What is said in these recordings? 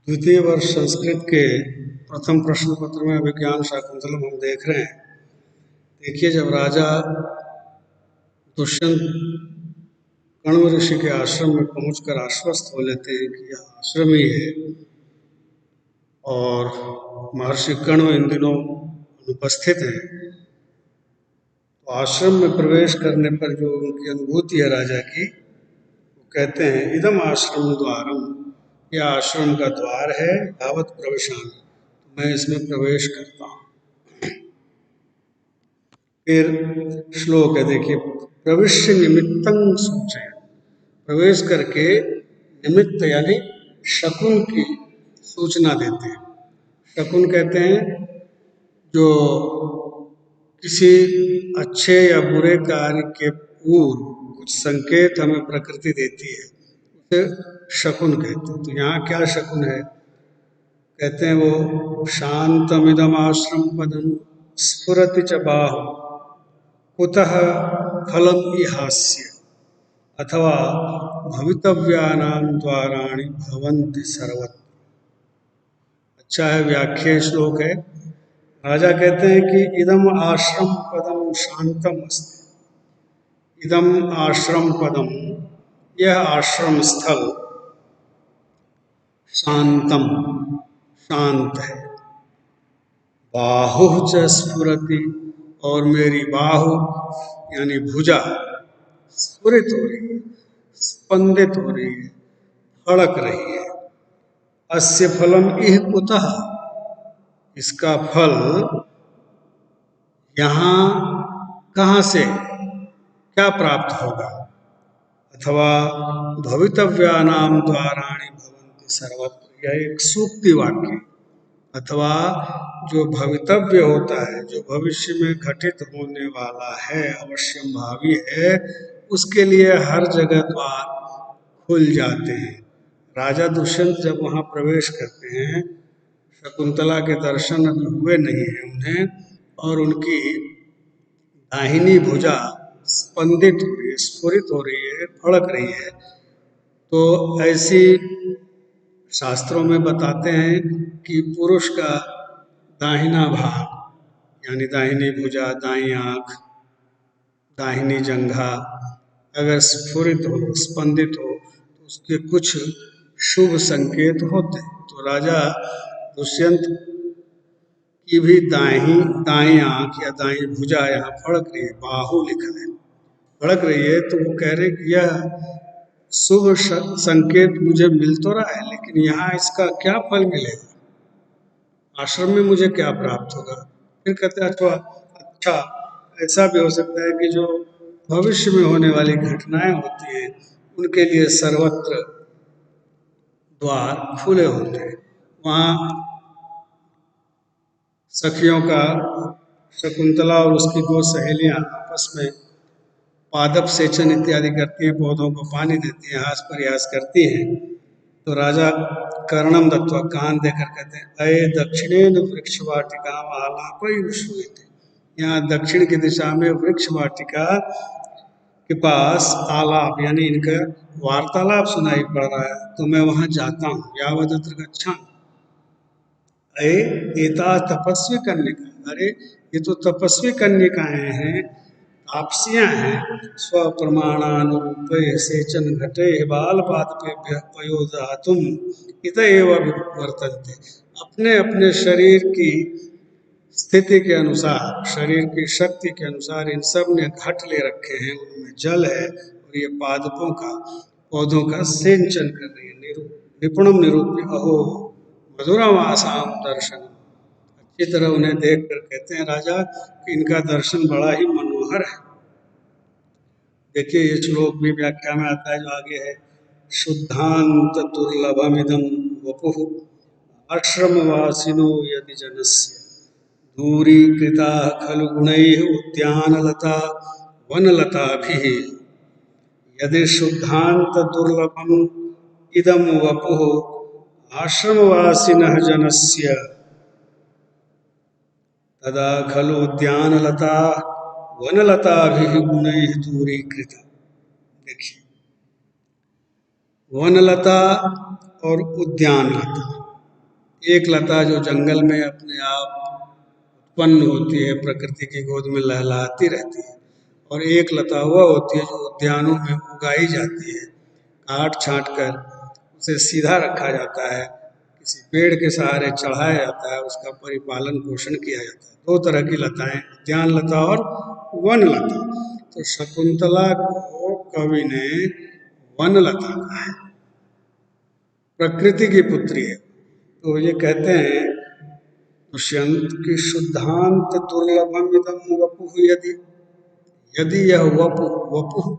द्वितीय वर्ष संस्कृत के प्रथम प्रश्न पत्र में अभिज्ञान शाकुंतलम हम देख रहे हैं। देखिए, जब राजा दुष्यंत कण्व ऋषि के आश्रम में पहुंचकर आश्वस्त हो लेते हैं कि यह आश्रम ही है, और महर्षि कण्व इन दिनों अनुपस्थित हैं, तो आश्रम में प्रवेश करने पर जो उनकी अनुभूति है राजा की, वो कहते हैं इदम आश्रम द्वारम, यह आश्रम का द्वार है, यावत प्रवेशामि, तो मैं इसमें प्रवेश करता हूँ। फिर श्लोक है, देखिए, प्रविश्य निमित्तं सूचय, प्रवेश करके निमित्त यानी शकुन की सूचना देते हैं। शकुन कहते हैं जो किसी अच्छे या बुरे कार्य के पूर्व कुछ संकेत हमें प्रकृति देती है, उसे शकुन कहते हैं। तो यहाँ क्या शकुन है? कहते हैं वो शांतमिदम आश्रम पदम स्फुरति च बाहु कुतः फलम इहास्य अथवा भवितव्यानां द्वाराणि भवन्ति सर्वत्र। अच्छा है, व्याख्या श्लोक है। राजा कहते हैं कि इदम आश्रम पदम शांतम अस्ति, इदम आश्रम पदम, यह आश्रम स्थल शांतम, शांत है, बाहु च स्फुरति, और मेरी बाहु यानी भुजा स्फुरित हो रही है, स्पंदित हो रही है, फड़क रही है। अस्य फलम इह कुतः, इसका फल यहाँ कहाँ से, क्या प्राप्त होगा। अथवा भवितव्यानाम द्वाराणि भवन्ति सर्वत्र, यह एक सूक्ति वाक्य। अथवा जो भवितव्य होता है, जो भविष्य में घटित होने वाला है, अवश्यम भावी है, उसके लिए हर जगह द्वार खुल जाते हैं। राजा दुष्यंत जब वहाँ प्रवेश करते हैं, शकुंतला के दर्शन अभी हुए नहीं हैं उन्हें, और उनकी दाहिनी भुजा स्पंदित हो रही है, स्फुरित हो रही है, फड़क रही है। तो ऐसी शास्त्रों में बताते हैं कि पुरुष का दाहिना भाग यानी दाहिनी भुजा, दाईं आंख, दाहिनी जंघा अगर स्फुरित हो, स्पंदित हो, तो उसके कुछ शुभ संकेत होते हैं। तो राजा दुष्यंत की भी दाईं आंख या दाईं भुजा यहाँ फड़क रही है, बाहु लिखा है, फड़क रही है। तो वो कह रहे कि यह शुभ संकेत मुझे मिल तो रहा है, लेकिन यहाँ इसका क्या फल मिलेगा, आश्रम में मुझे क्या प्राप्त होगा। फिर कहते हैं अथवा, अच्छा ऐसा भी हो सकता है कि जो भविष्य में होने वाली घटनाएं होती हैं, उनके लिए सर्वत्र द्वार खुले होते हैं। वहाँ सखियों का, शकुंतला और उसकी दो सहेलियां आपस में पादप सेचन इत्यादि करती हैं, पौधों को पानी देती हैं, हास प्रयास करती हैं। तो राजा कर्णम दत्वा, कान देकर कहते हैं अये दक्षिणेन वृक्ष वाटिका आलापयुष्यते, यहाँ दक्षिण की दिशा में वृक्ष वाटिका के पास आलाप यानी इनका वार्तालाप सुनाई पड़ रहा है, तो मैं वहां जाता हूँ। यावदत्र गच्छामि, अये एता तपस्वी कन्यका, अरे ये तो तपस्वी कन्यकाएं हैं, तापसियां हैं। स्वप्रमाणानुरूप सेचन घटे बाल पादपेभ्यः पयोदधातुम इत एव वर्तन्ते, अपने अपने शरीर की स्थिति के अनुसार, शरीर की शक्ति के अनुसार इन सब ने घट ले रखे हैं, उनमें जल है, और ये पादपों का, पौधों का सेंचन कर रही है। निपुणम निरूप्य अहो मधुरम आसाम दर्शन, अच्छी तरह उन्हें देख कर कहते हैं राजा कि इनका दर्शन बड़ा ही मनोहर है। देखिए, ये श्लोक भी व्याख्या में आता है जो आगे है, शुद्धांत दुर्लभमिदं वपुः आश्रमवासिनो यदि जनस्य दूरीकृता खलु गुणैः उद्यानलता वनलताभिः, यदि शुद्धांत दुर्लभम इदं वपुः आश्रमवासिनः जनस्य तदा खलु उद्यानलता वनलताभिः गुणैः दूरीकृता। देखिए, वनलता और उद्यानलता, एक लता जो जंगल में अपने आप उत्पन्न होती है, प्रकृति की गोद में लहलहाती रहती है, और एक लता वह होती है जो उद्यानों में उगाई जाती है, काट छांट कर उसे सीधा रखा जाता है, किसी पेड़ के सहारे चढ़ाया जाता है, उसका परिपालन पोषण किया जाता है। दो तरह की लताएं, उद्यान लता और वन लता। तो शकुंतला को कवि ने वन लता कहा है, प्रकृति की पुत्री है। तो ये कहते हैं दुष्यंत की शुद्धांत दुर्लभम इदम वपुः यदि, यदि यह वपुः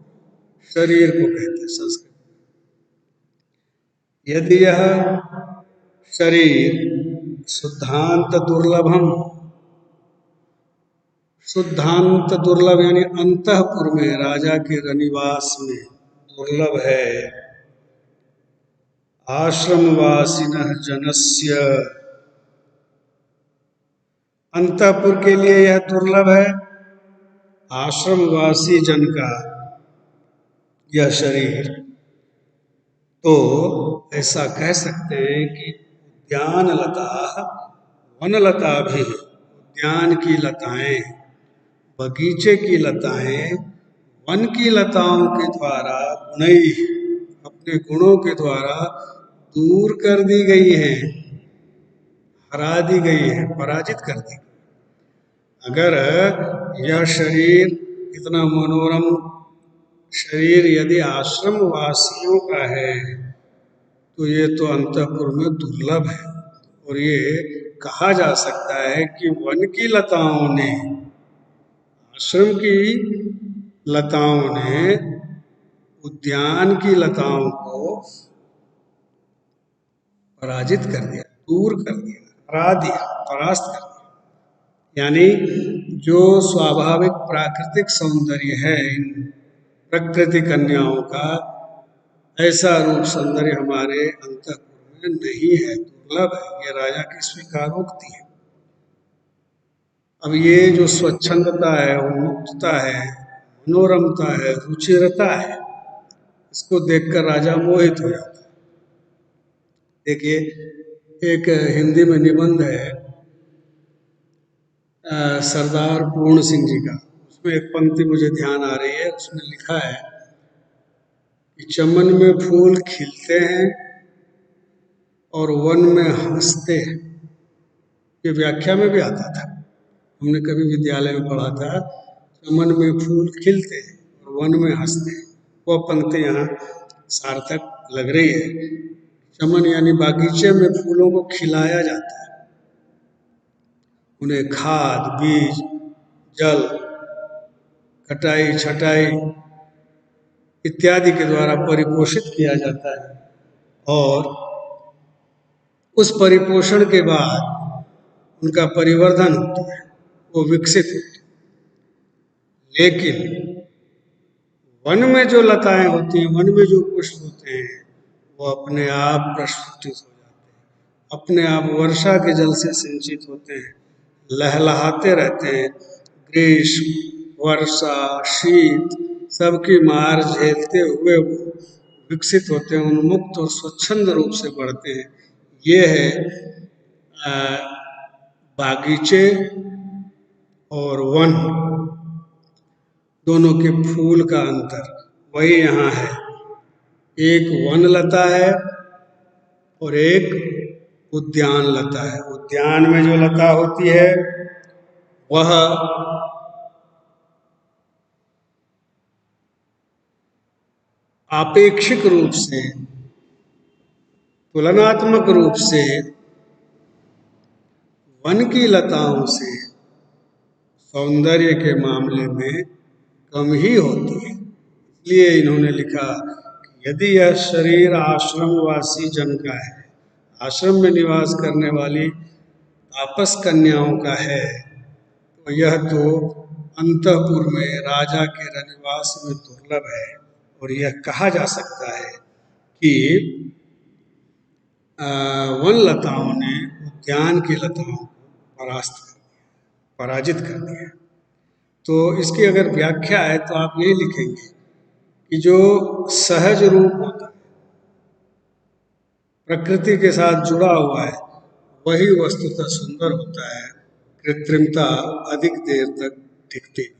शरीर को कहते हैं संस्कृत, यदि यह शरीर शुद्धांत दुर्लभम, शुद्धांत दुर्लभ यानी अंतःपुर में, राजा के रनिवास में दुर्लभ है, आश्रमवासिनः जनस्य, अंतःपुर के लिए यह दुर्लभ है, आश्रमवासी जन का यह शरीर। तो ऐसा कह सकते हैं कि उद्यान लता वनलता भी, उद्यान की लताएं, बगीचे की लताएं वन की लताओं के द्वारा गुणई, अपने गुणों के द्वारा दूर कर दी गई हैं, हरा दी गई है, पराजित कर दी। अगर यह शरीर, इतना मनोरम शरीर यदि आश्रम वासियों का है, तो ये तो अंतःपुर में दुर्लभ है। और ये कहा जा सकता है कि वन की लताओं ने, आश्रम की लताओं ने उद्यान की लताओं को पराजित कर दिया, दूर कर दिया, हरा दिया, परास्त कर दिया। यानी जो स्वाभाविक प्राकृतिक सौंदर्य है इन प्रकृति कन्याओं का, ऐसा रूप सौंदर्य हमारे अंतःपुर में नहीं है, दुर्लभ है। ये राजा की स्वीकारोक्ति है। अब ये जो स्वच्छंदता है, उन्मुक्तता है, मनोरमता है, रुचिरता है, इसको देखकर राजा मोहित हो जाता है। देखिए, एक हिंदी में निबंध है सरदार पूर्ण सिंह जी का, उसमें एक पंक्ति मुझे ध्यान आ रही है। उसमें लिखा है कि चमन में फूल खिलते हैं और वन में हंसते हैं। ये व्याख्या में भी आता था, हमने कभी विद्यालय में पढ़ा था, चमन में फूल खिलते हैं और वन में हंसते हैं। वह पंक्ति यहाँ सार्थक लग रही है। चमन यानी बागीचे में फूलों को खिलाया जाता है, उन्हें खाद, बीज, जल, कटाई, छटाई इत्यादि के द्वारा परिपोषित किया जाता है, और उस परिपोषण के बाद उनका परिवर्धन होता है, वो विकसित होते हैं। लेकिन वन में जो लताएं होती हैं, वन में जो पुष्प होते हैं, वो अपने आप प्रस्फुटित हो जाते हैं, अपने आप वर्षा के जल से सिंचित होते हैं, लहलहाते रहते हैं। ग्रीष्म, वर्षा, शीत सबकी मार झेलते हुए वो विकसित होते हैं, उन्मुक्त और स्वच्छंद रूप से बढ़ते हैं। ये है बागीचे और वन दोनों के फूल का अंतर, वही यहाँ है। एक वन लता है और एक उद्यान लता है। उद्यान में जो लता होती है वह आपेक्षिक रूप से, तुलनात्मक रूप से वन की लताओं से सौंदर्य के मामले में कम ही होती है। इसलिए इन्होंने लिखा कि यदि यह शरीर आश्रमवासी जन का है, आश्रम में निवास करने वाली तापस कन्याओं का है, तो यह तो अंतःपुर में राजा के रनिवास में दुर्लभ है। और यह कहा जा सकता है कि वन लताओं ने उद्यान की लताओं को परास्त कर दिया, पराजित कर दिया। तो इसकी अगर व्याख्या है तो आप ये लिखेंगे कि जो सहज रूप होता है, प्रकृति के साथ जुड़ा हुआ है, वही वस्तुतः सुंदर होता है, कृत्रिमता अधिक देर तक टिकती